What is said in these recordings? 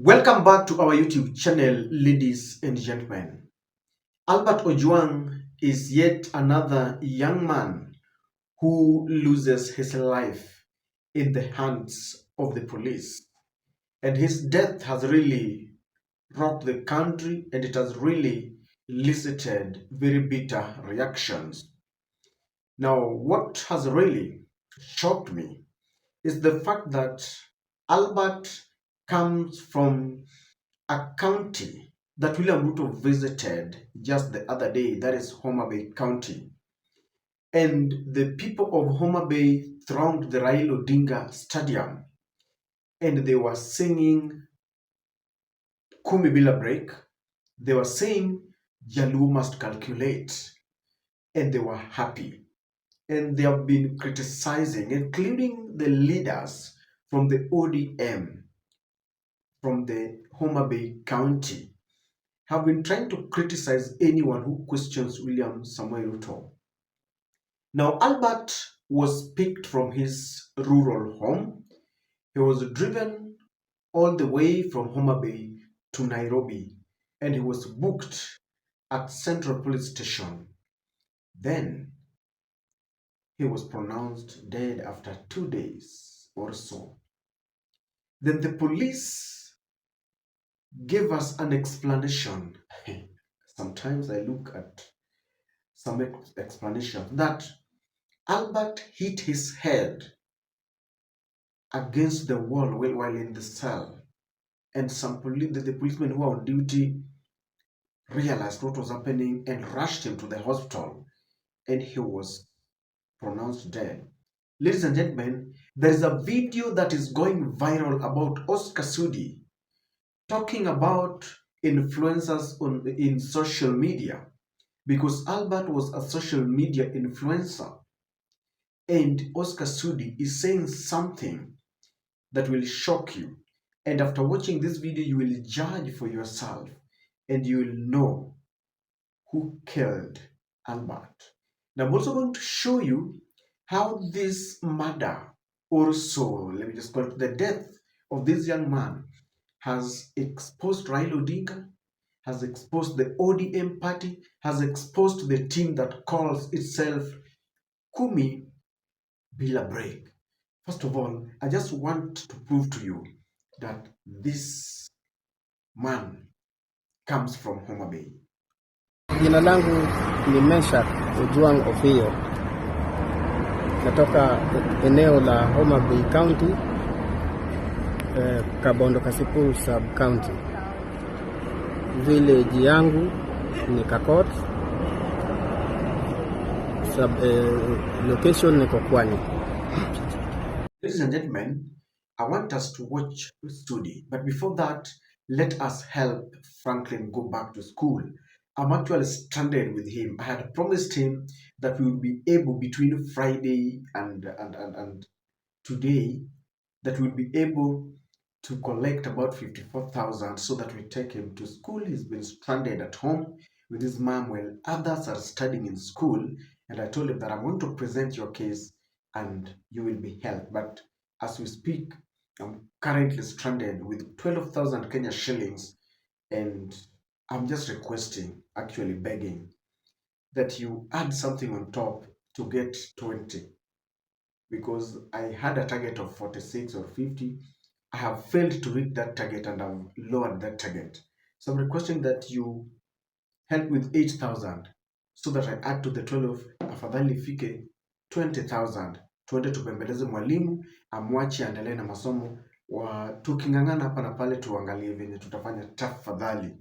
Welcome back to our YouTube channel, ladies and gentlemen. Albert Ojwang is yet another young man who loses his life in the hands of the police. And his death has really rocked the country, and it has really elicited very bitter reactions. Now, what has really shocked me is the fact that Albert comes from a county that William Ruto visited just the other day, that is Homa Bay County. And the people of Homa Bay thronged the Raila Odinga Stadium and they were singing Kumi Bila Break. They were saying Jaluo must calculate, and they were happy. And they have been criticizing, including the leaders from the ODM from the Homa Bay County, have been trying to criticize anyone who questions William Samoei Ruto. Now, Albert was picked from his rural home. He was driven all the way from Homa Bay to Nairobi, and he was booked at Central Police Station. Then he was pronounced dead after 2 days or so. Then the police gave us an explanation. Sometimes I look at some explanation that Albert hit his head against the wall while in the cell, and the policemen who were on duty realized what was happening and rushed him to the hospital, and he was pronounced dead. Ladies and gentlemen, there is a video that is going viral about Oscar Sudi talking about influencers in social media, because Albert was a social media influencer. And Oscar Sudi is saying something that will shock you. And after watching this video, you will judge for yourself and you will know who killed Albert. Now, I'm also going to show you how this murder, or so, let me just call it the death of this young man, has exposed Raila Odinga, has exposed the ODM party, has exposed the team that calls itself Kumi Bila Break. First of all, I just want to prove to you that this man comes from Homa Bay. Jina langu ni Meshak Ojwang Ofiyo. Natoka eneo la Homa Bay County, Kabondo Kasipul Sub County. Village yangu ni Kakot. Location ni Kokwani. Ladies and gentlemen, I want us to watch Sudi, but before that, let us help Franklin go back to school. I'm actually stranded with him. I had promised him that we would be able, between Friday and today, that we'll be able to collect about 54,000 so that we take him to school. He's been stranded at home with his mom while others are studying in school. And I told him that I'm going to present your case and you will be helped. But as we speak, I'm currently stranded with 12,000 Kenya shillings, and I'm just requesting, actually begging, that you add something on top to get 20, because I had a target of 46 or 50. I have failed to reach that target and I've lowered that target. So I'm requesting that you help with 8,000 so that I add to the 12, afadhali ifike 20,000, tuende tupembeleze mwalimu amwache aendelee na masomo, tukingangana hapa na pale tuangalie venye tutafanya. Tafadhali,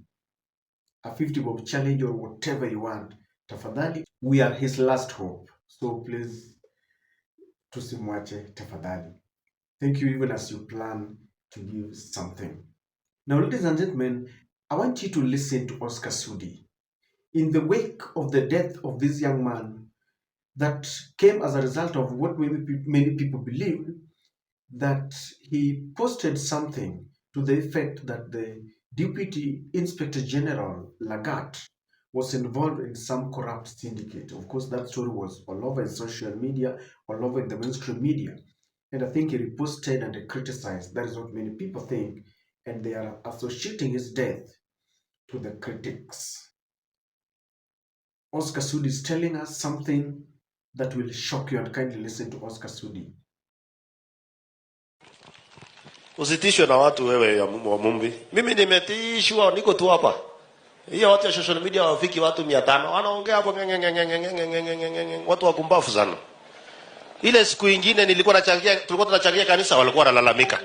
a 50 bob challenge or whatever you want, tafadhali, we are his last hope, so please tusimwache tafadhali. Thank you, even as you plan to give something. Now, ladies and gentlemen, I want you to listen to Oscar Sudi. In the wake of the death of this young man that came as a result of what many people believed, that he posted something to the effect that the Deputy Inspector General Lagat was involved in some corrupt syndicate. Of course, that story was all over in social media, all over in the mainstream media. And I think he reposted and he criticized. That is what many people think. and they are associating his death to the critics. Oscar Sudi is telling us something that will shock you, and kindly listen to Oscar Sudi. Usitishwe na watu wewe ya Mumbi. Mimi nimetishwa, niko tu hapa. Hiyo watu ya social media wafiki watu 500 wanaongea hapo watu wakumbafu sana. Ile siku nyingine tulikuwa tunachangia kanisa walikuwa wanalalamika.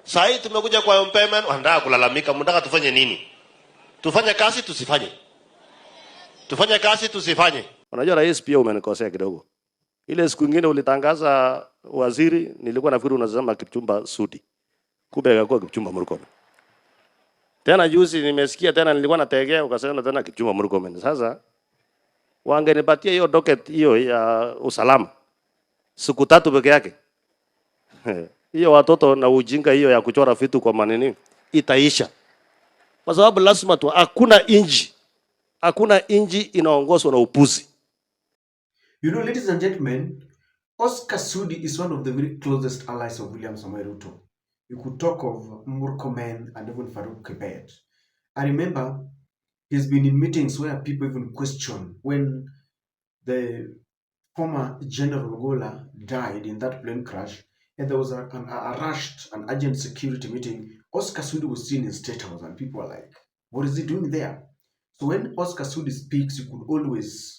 Sasa hii tumekuja kwa impairment wanataka kulalamika, mnataka tufanye nini? Tufanye kazi tusifanye. Tufanye kazi tusifanye. Unajua rais pia umenikosea kidogo. Ile siku nyingine ulitangaza waziri, nilikuwa nafikiri unasema Kipchumba Sudi. Kumbe akakuwa Kipchumba Murkomen. Tena juzi nimesikia tena nilikuwa nategea ukasema tena Kipchumba Murkomen. Sasa wangenipatia hiyo docket hiyo ya usalama siku 3 peke yake. Hiyo watoto na ujinga hiyo ya kuchora vitu kwa maneno itaisha. Kwa sababu lazima tu hakuna inji inaongozwa na upuzi. You know, ladies and gentlemen, Oscar Sudi is one of the very closest allies of William Samoei Ruto. You could talk of Murkomen and even Farouk Kibet. I remember he's been in meetings where people even question when the former General Gola died in that plane crash, and there was a rushed and urgent security meeting. Oscar Sudi was seen in State House, and people were like, what is he doing there? So when Oscar Sudi speaks, you could always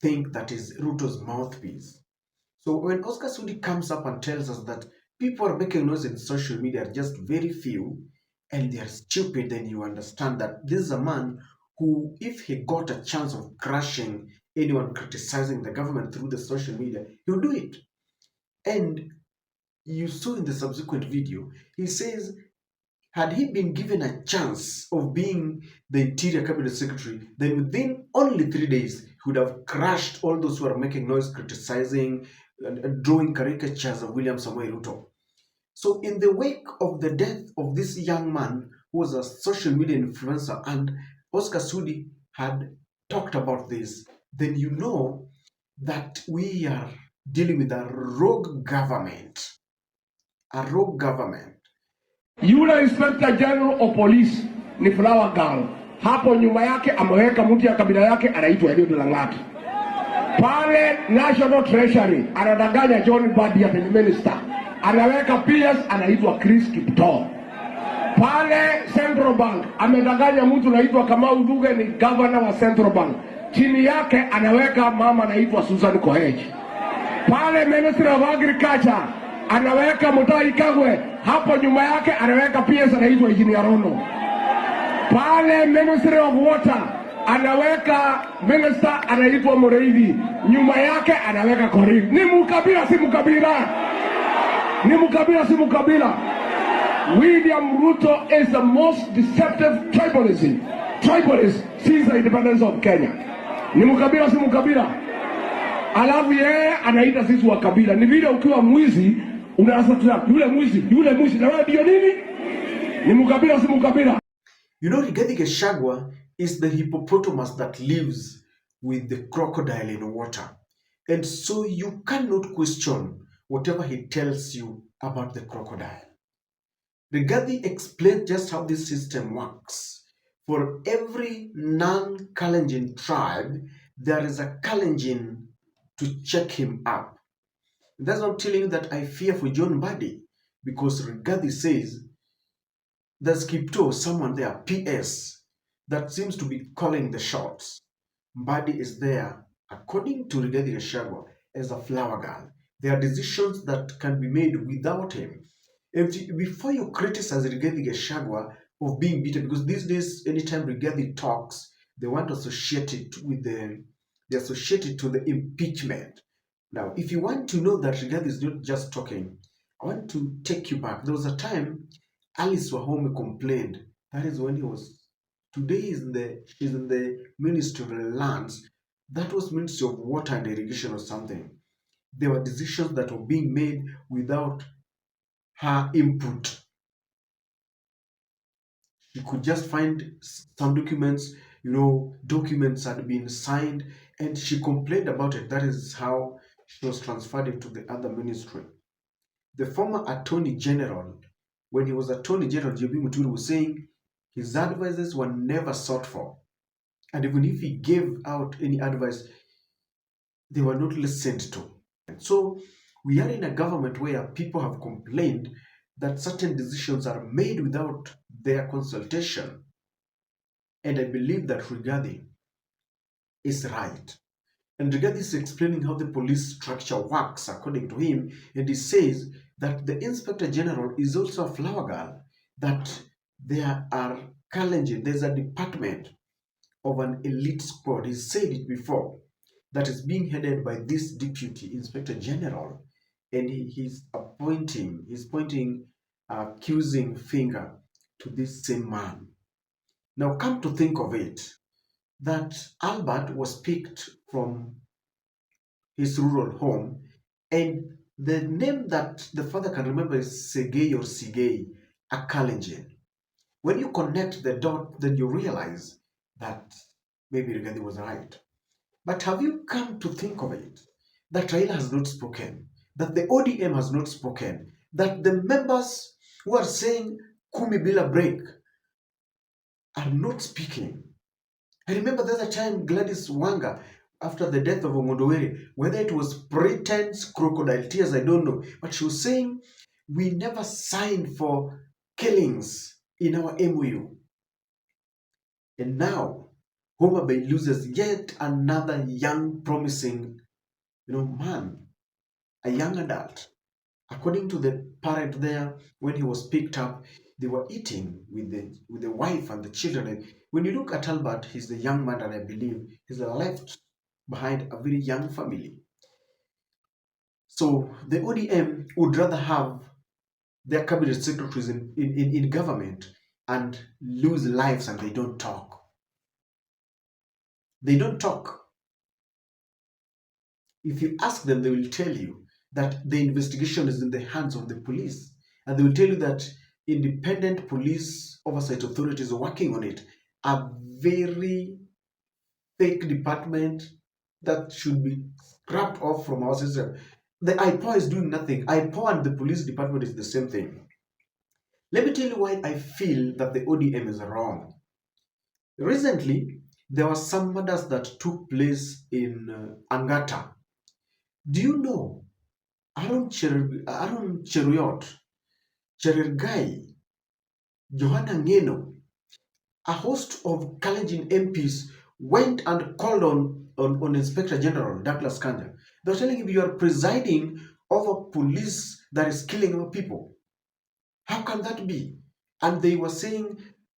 think that is Ruto's mouthpiece. So when Oscar Sudi comes up and tells us that people are making noise in social media are just very few and they are stupid, then you understand that this is a man who, if he got a chance of crushing anyone criticizing the government through the social media, he'll do it. And you saw in the subsequent video, he says, had he been given a chance of being the Interior Cabinet Secretary, then within only 3 days, he would have crushed all those who are making noise, criticizing, and drawing caricatures of William Samoei Ruto. So in the wake of the death of this young man who was a social media influencer, and Oscar Sudi had talked about this, then you know that we are dealing with a rogue government. A rogue government. Yule Inspector General of Police ni Flower Girl. Hapo nyuma yake ameweka mtu ya kabila yake anaitwa Eliud Lang'ati. Pale National Treasury anadanganya John Mbadi ya Minister. Anaweka PS anaitwa Chris Kiptoo. Pale Central Bank amedanganya mtu anaitwa Kamau Duge ni governor wa Central Bank. Chini yake anaweka mama anaitwa Susan Koech. Pale Ministry of Agriculture anaweka Mutahi Kagwe, hapo nyuma yake anaweka PS anaitwa Engineer Rono. Pale Ministry of Water anaweka minister anaitwa Mureithi, nyuma yake anaweka Korir. Ni mukabila si mukabila? Ni mukabila si mukabila? William Ruto is the most deceptive tribalist since the independence of Kenya. Ni mukabila si mukabila? Alafu yeye anaita sisi wa kabila. Ni vile ukiwa mwizi unaanza tu yule mwizi na wewe ndio nini? Ni mukabila si mukabila? You know, Rigathi Gachagua is the hippopotamus that lives with the crocodile in water. And so you cannot question whatever he tells you about the crocodile. Rigathi explained just how this system works. For every non-Kalenjin tribe, there is a Kalenjin to check him up. That's not telling you that I fear for John Mbadi, because Rigathi says there's Kiptoo, someone there, PS, that seems to be calling the shots. Mbadi is there, according to Rigathi Gachagua, as a flower girl. There are decisions that can be made without him. Before you criticize Rigathi Gachagua of being beaten, because these days, anytime Rigathi talks, they want to associate it with they associate it to the impeachment. Now, if you want to know that Rigathi is not just talking, I want to take you back. There was a time Alice Wahome complained. That is when today she's in the Ministry of Lands. That was Ministry of Water and Irrigation or something. There were decisions that were being made without her input. You could just find some documents, documents had been signed, and she complained about it. That is how she was transferred into the other ministry. The former Attorney General when he was Attorney General, J.B. Muturi was saying his advices were never sought for. And even if he gave out any advice, they were not listened to. So we are in a government where people have complained that certain decisions are made without their consultation. And I believe that Rigathi is right. And Rigathi is explaining how the police structure works according to him. And he says that the Inspector General is also a flower girl, that there are Kalenjin, there's a department of an elite squad. He said it before, that is being headed by this Deputy Inspector General. And he's pointing accusing finger to this same man. Now come to think of it, that Albert was picked from his rural home, and the name that the father can remember is Segei or Sigei, a Kalenjin. When you connect the dot, then you realize that maybe Rigathi was right. But have you come to think of it, that Raila has not spoken, that the ODM has not spoken, that the members who are saying Kumi Bila break are not speaking? I remember the other time Gladys Wanga, after the death of Omodowere, whether it was pretense, crocodile tears, I don't know, but she was saying, we never signed for killings in our MOU. And now, Homa Bay loses yet another young, promising, man, a young adult. According to the parent there, when he was picked up, they were eating with the wife and the children. And when you look at Albert, he's the young man, and I believe he's left behind a very young family. So the ODM would rather have their cabinet secretaries in government and lose lives, and they don't talk. They don't talk. If you ask them, they will tell you that the investigation is in the hands of the police. And they will tell you that independent police oversight authorities are working on it. A very fake department that should be scrapped off from our system. The IPOA is doing nothing. IPOA and the police department is the same thing. Let me tell you why I feel that the ODM is wrong. Recently, there were some murders that took place in Angata. Do you know Aaron Cheruiyot, Cherargei, Johanna Ngeno, a host of Kalenjin MPs went and called on Inspector General Douglas Kanja. They were telling him, you are presiding over police that is killing our people. How can that be? And they were saying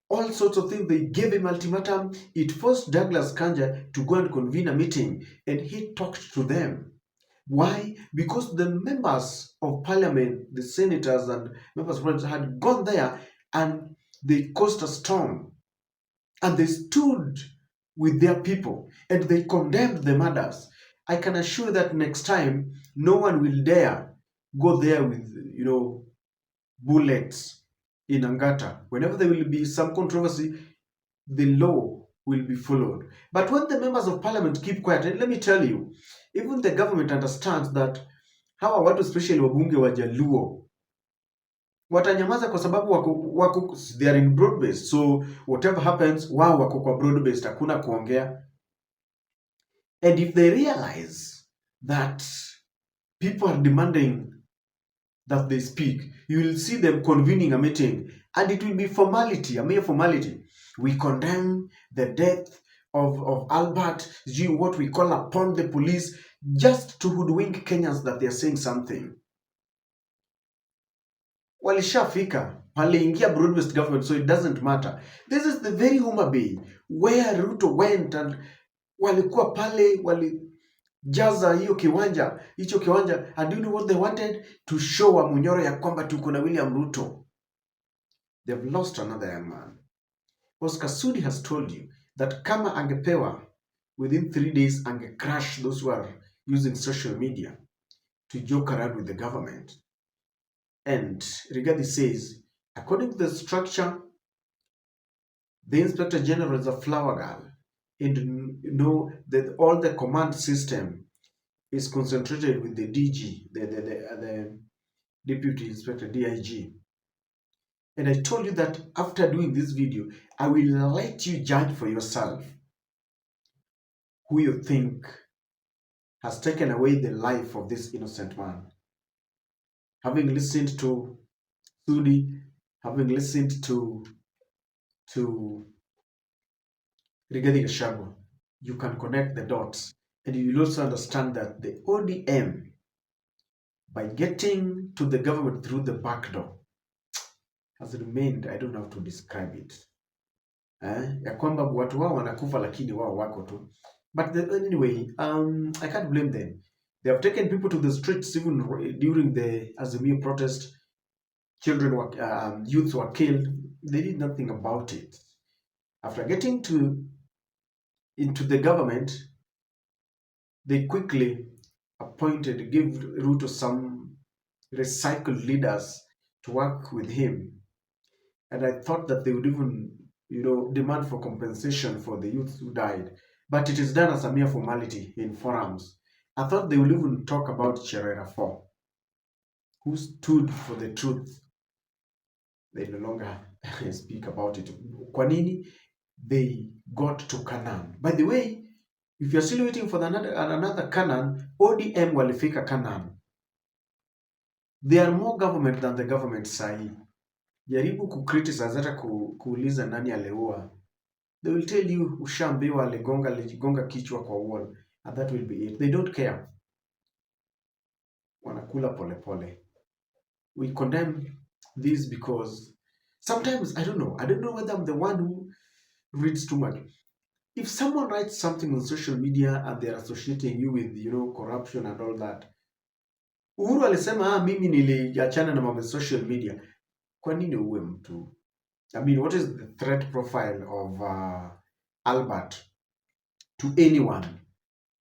all sorts of things. They gave him ultimatum. It forced Douglas Kanja to go and convene a meeting, and he talked to them. Why? Because the members of parliament, the senators and members of parliament had gone there and they caused a storm. And they stood with their people and they condemned the murders. I can assure that next time, no one will dare go there with, bullets in Angata. Whenever there will be some controversy, the law will be followed. But when the members of parliament keep quiet, and let me tell you, even the government understands that hawa watu especially wabunge wa Jaluo watanyamaza kwa sababu wako they are in broad based, so whatever happens wao wako kwa broad based, hakuna kuongea. And if they realize that people are demanding that they speak, you will see them convening a meeting, and it will be formality, a mere formality. We condemn the death of Albert, what we call upon the police, just to hoodwink Kenyans that they are saying something. Walishafika, waliingia broad-based government, so it doesn't matter. This is the very Homa Bay where Ruto went, and walikuwa pale, walijaza hicho kiwanja, and you know what they wanted? To show Munyoro ya kwamba tuko na William Ruto. They've lost another young man. Oscar Sudi has told you that kama angepewa within 3 days crash those who are using social media to joke around with the government. And Rigathi says, according to the structure, the Inspector General is a flower girl, and that all the command system is concentrated with the DG, the Deputy Inspector, DIG. And I told you that after doing this video, I will let you judge for yourself who you think has taken away the life of this innocent man. Having listened to Sudi, having listened to Rigathi Gachagua, you can connect the dots, and you will also understand that the ODM, by getting to the government through the back door, has remained, I don't know how to describe it, ya kwamba watu wao wanakufa lakini wao wako tu. But anyway, I can't blame them. They have taken people to the streets even during the Azimio protest. Children were, youths were killed. They did nothing about it. After getting into the government, they quickly appointed, gave route to some recycled leaders to work with him. And I thought that they would even, demand for compensation for the youths who died. But it is done as a mere formality in forums. I thought they would even talk about Cherera 4, who stood for the truth. They no longer speak about it. Kwa nini? They got to Canaan. By the way, if you're still waiting for another Canaan, ODM walifika Canaan. They are more government than the government sahi. Jaribu kucriticize hata kuuliza nani aliua. They will tell you ushaambiwa aligonga kichwa kwa wall, and that will be it. They don't care. Wanakula pole. We condemn this because sometimes I don't know whether I'm the one who reads too much. If someone writes something on social media and they're associating you with corruption and all that, Uhuru alisema mimi niliachana na mambo social media. Kwa nini uwe mtu? I mean, what is the threat profile of Albert to anyone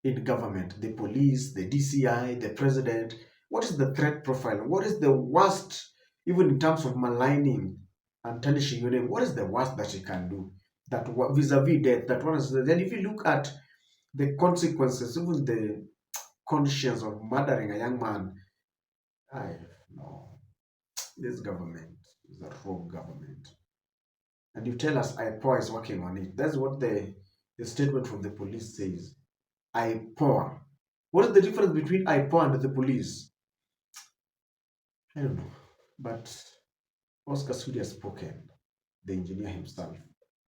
in government? The police, the DCI, the president. What is the threat profile? What is the worst, even in terms of maligning and tarnishing your name? What is the worst that he can do? That vis-a-vis death, that one is. Then if you look at the consequences, even the conscience of murdering a young man, no, this government is a rogue government. And you tell us IPOA is working on it. That's what the statement from the police says. IPOA. What is the difference between IPOA and the police? I don't know. But Oscar Sudi has spoken, the engineer himself.